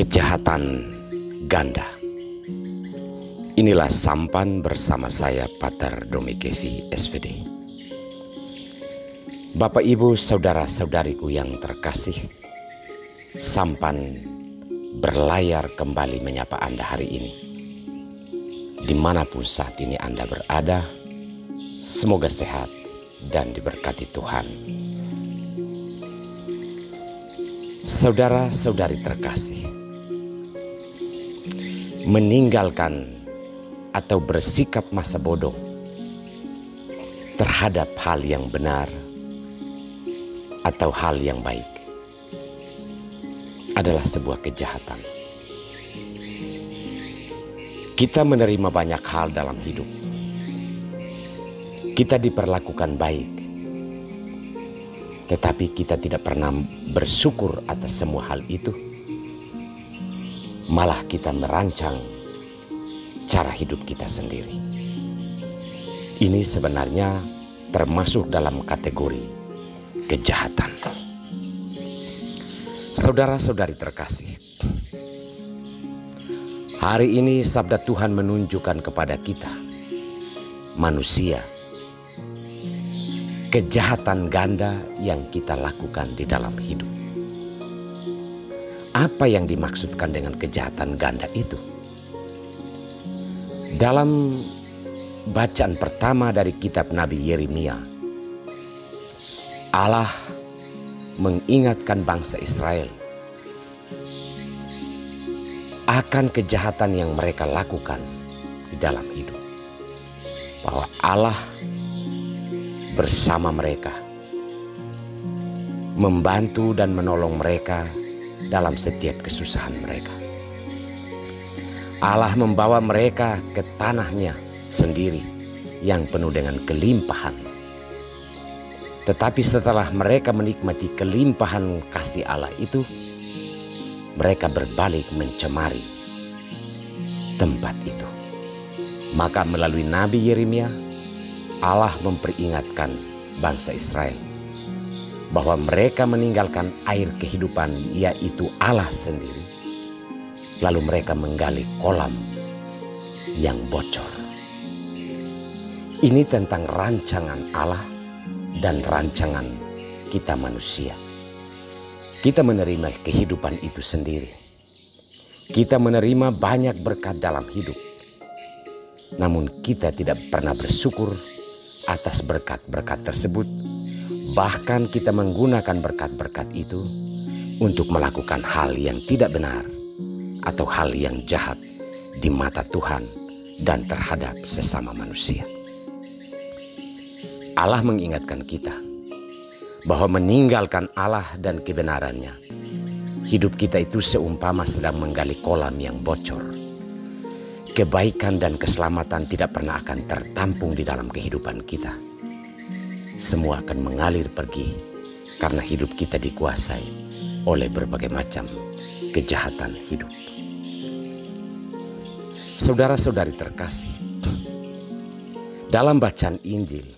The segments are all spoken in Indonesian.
Kejahatan ganda. Inilah sampan bersama saya Pater Domikevi SVD. Bapak Ibu saudara-saudariku yang terkasih, sampan berlayar kembali menyapa Anda hari ini. Dimanapun saat ini Anda berada, semoga sehat dan diberkati Tuhan. Saudara-saudari terkasih, meninggalkan atau bersikap masa bodoh terhadap hal yang benar atau hal yang baik adalah sebuah kejahatan. Kita menerima banyak hal dalam hidup. Kita diperlakukan baik, tetapi kita tidak pernah bersyukur atas semua hal itu. Malah kita merancang cara hidup kita sendiri. Ini sebenarnya termasuk dalam kategori kejahatan. Saudara-saudari terkasih, hari ini sabda Tuhan menunjukkan kepada kita, manusia, kejahatan ganda yang kita lakukan di dalam hidup. Apa yang dimaksudkan dengan kejahatan ganda itu? Dalam bacaan pertama dari kitab Nabi Yeremia, Allah mengingatkan bangsa Israel akan kejahatan yang mereka lakukan di dalam hidup. Bahwa Allah bersama mereka, membantu dan menolong mereka dalam setiap kesusahan mereka. Allah membawa mereka ke tanahnya sendiri yang penuh dengan kelimpahan. Tetapi setelah mereka menikmati kelimpahan kasih Allah itu, mereka berbalik mencemari tempat itu. Maka melalui Nabi Yeremia, Allah memperingatkan bangsa Israel bahwa mereka meninggalkan air kehidupan, yaitu Allah sendiri. Lalu mereka menggali kolam yang bocor. Ini tentang rancangan Allah dan rancangan kita manusia. Kita menerima kehidupan itu sendiri. Kita menerima banyak berkat dalam hidup. Namun kita tidak pernah bersyukur atas berkat-berkat tersebut. Bahkan kita menggunakan berkat-berkat itu untuk melakukan hal yang tidak benar atau hal yang jahat di mata Tuhan dan terhadap sesama manusia. Allah mengingatkan kita bahwa meninggalkan Allah dan kebenarannya, hidup kita itu seumpama sedang menggali kolam yang bocor. Kebaikan dan keselamatan tidak pernah akan tertampung di dalam kehidupan kita. Semua akan mengalir pergi karena hidup kita dikuasai oleh berbagai macam kejahatan hidup. Saudara-saudari terkasih, dalam bacaan Injil,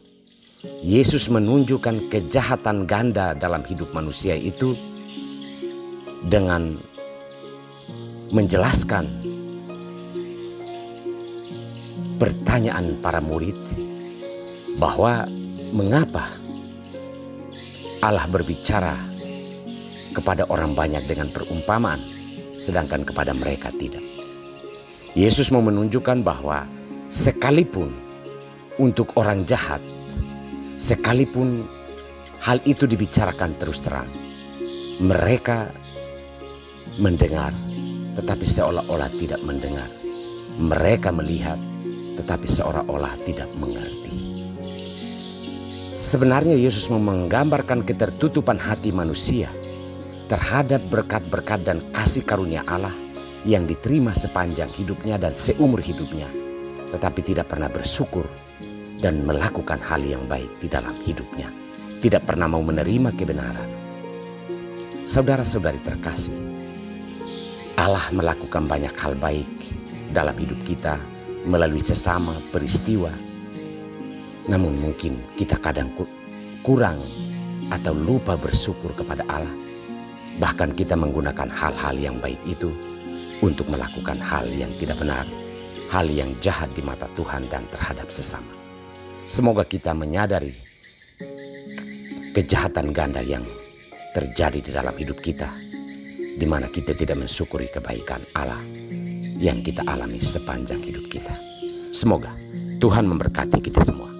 Yesus menunjukkan kejahatan ganda dalam hidup manusia itu dengan menjelaskan pertanyaan para murid bahwa mengapa Allah berbicara kepada orang banyak dengan perumpamaan, sedangkan kepada mereka tidak. Yesus mau menunjukkan bahwa sekalipun untuk orang jahat, sekalipun hal itu dibicarakan terus terang, mereka mendengar tetapi seolah-olah tidak mendengar. Mereka melihat tetapi seolah-olah tidak mengerti. Sebenarnya Yesus mau menggambarkan ketertutupan hati manusia terhadap berkat-berkat dan kasih karunia Allah yang diterima sepanjang hidupnya dan seumur hidupnya, tetapi tidak pernah bersyukur dan melakukan hal yang baik di dalam hidupnya, tidak pernah mau menerima kebenaran. Saudara-saudari terkasih, Allah melakukan banyak hal baik dalam hidup kita melalui sesama peristiwa. Namun mungkin kita kadang kurang atau lupa bersyukur kepada Allah. Bahkan kita menggunakan hal-hal yang baik itu untuk melakukan hal yang tidak benar, hal yang jahat di mata Tuhan dan terhadap sesama. Semoga kita menyadari kejahatan ganda yang terjadi di dalam hidup kita, di mana kita tidak mensyukuri kebaikan Allah yang kita alami sepanjang hidup kita. Semoga Tuhan memberkati kita semua.